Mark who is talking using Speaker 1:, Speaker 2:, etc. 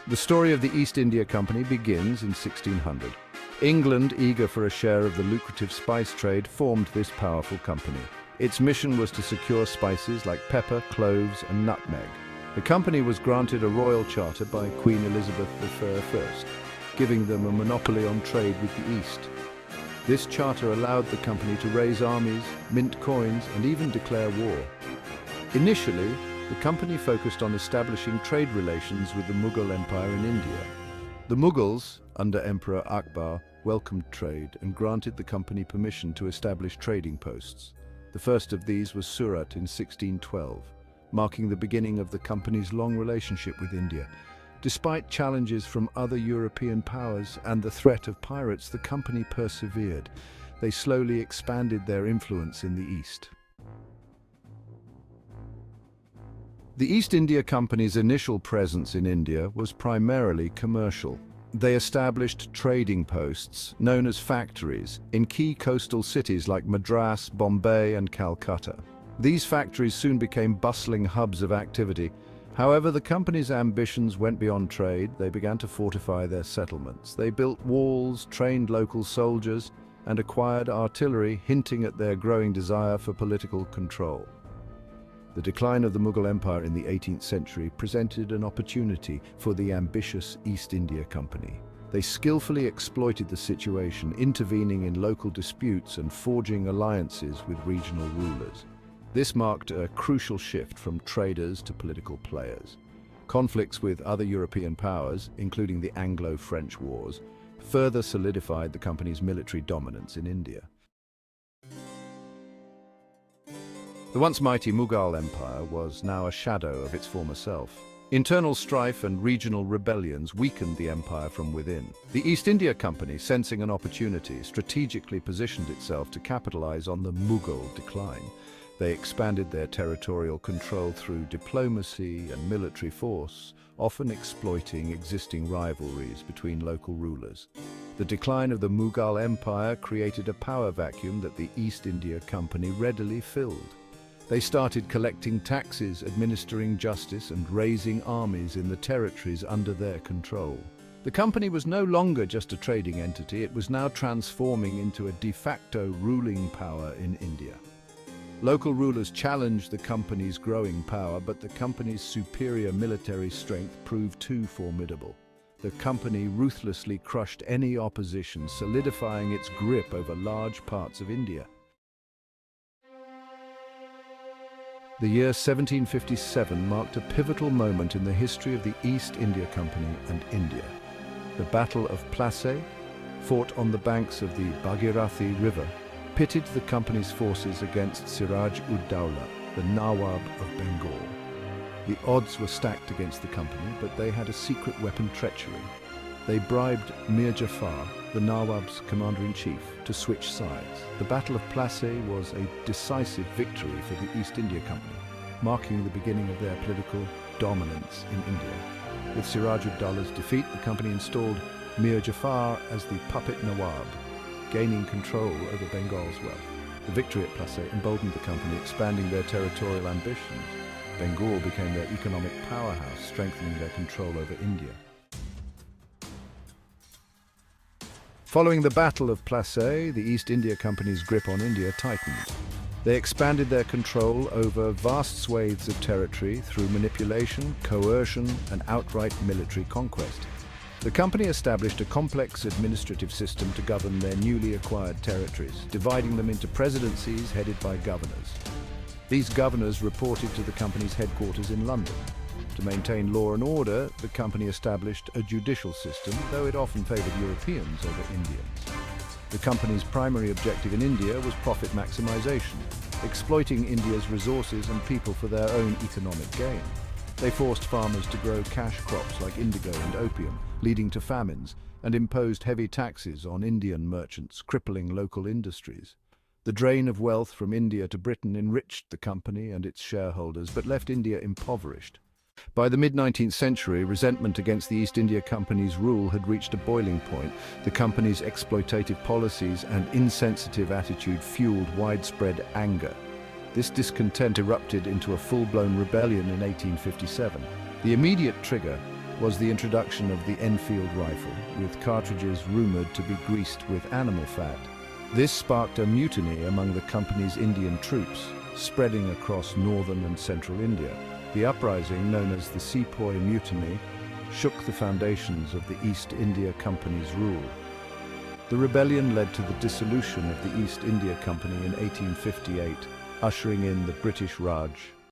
Speaker 1: The story of the East India Company begins in 1600. England, eager for a share of the lucrative spice trade, formed this powerful company. Its mission was to secure spices like pepper, cloves, and nutmeg. The company was granted a royal charter by Queen Elizabeth I, giving them a monopoly on trade with the East. This charter allowed the company to raise armies, mint coins, and even declare war. Initially, the company focused on establishing trade relations with the Mughal Empire in India. The Mughals, under Emperor Akbar, welcomed trade and granted the company permission to establish trading posts. The first of these was Surat in 1612, marking the beginning of the company's long relationship with India. Despite challenges from other European powers and the threat of pirates, the company persevered. They slowly expanded their influence in the East. The East India Company's initial presence in India was primarily commercial. They established trading posts, known as factories, in key coastal cities like Madras, Bombay, and Calcutta. These factories soon became bustling hubs of activity. However, the company's ambitions went beyond trade. They began to fortify their settlements. They built walls, trained local soldiers, and acquired artillery, hinting at their growing desire for political control. The decline of the Mughal Empire in the 18th century presented an opportunity for the ambitious East India Company. They skillfully exploited the situation, intervening in local disputes and forging alliances with regional rulers. This marked a crucial shift from traders to political players. Conflicts with other European powers, including the Anglo-French Wars, further solidified the company's military dominance in India. The once mighty Mughal Empire was now a shadow of its former self. Internal strife and regional rebellions weakened the empire from within. The East India Company, sensing an opportunity, strategically positioned itself to capitalize on the Mughal decline. They expanded their territorial control through diplomacy and military force, often exploiting existing rivalries between local rulers. The decline of the Mughal Empire created a power vacuum that the East India Company readily filled. They started collecting taxes, administering justice, and raising armies in the territories under their control. The company was no longer just a trading entity, it was now transforming into a de facto ruling power in India. Local rulers challenged the company's growing power, but the company's superior military strength proved too formidable. The company ruthlessly crushed any opposition, solidifying its grip over large parts of India. The year 1757 marked a pivotal moment in the history of the East India Company and India. The Battle of Plassey, fought on the banks of the Bhagirathi River, pitted the company's forces against Siraj-ud-Dowlah, the Nawab of Bengal. The odds were stacked against the company, but they had a secret weapon: treachery. They bribed Mir Jafar, the Nawab's commander-in-chief, to switch sides. The Battle of Plassey was a decisive victory for the East India Company, marking the beginning of their political dominance in India. With Siraj-ud-Dowlah's defeat, the company installed Mir Jafar as the puppet Nawab, gaining control over Bengal's wealth. The victory at Plassey emboldened the company, expanding their territorial ambitions. Bengal became their economic powerhouse, strengthening their control over India. Following the Battle of Plassey, the East India Company's grip on India tightened. They expanded their control over vast swathes of territory through manipulation, coercion, and outright military conquest. The company established a complex administrative system to govern their newly acquired territories, dividing them into presidencies headed by governors. These governors reported to the company's headquarters in London. To maintain law and order, the company established a judicial system, though it often favored Europeans over Indians. The company's primary objective in India was profit maximization, exploiting India's resources and people for their own economic gain. They forced farmers to grow cash crops like indigo and opium, leading to famines, and imposed heavy taxes on Indian merchants, crippling local industries. The drain of wealth from India to Britain enriched the company and its shareholders, but left India impoverished. By the mid-19th century, resentment against the East India Company's rule had reached a boiling point. The company's exploitative policies and insensitive attitude fueled widespread anger. This discontent erupted into a full-blown rebellion in 1857. The immediate trigger was the introduction of the Enfield rifle, with cartridges rumored to be greased with animal fat. This sparked a mutiny among the company's Indian troops, spreading across northern and central India. The uprising, known as the Sepoy Mutiny, shook the foundations of the East India Company's rule. The rebellion led to the dissolution of the East India Company in 1858, ushering in the British Raj.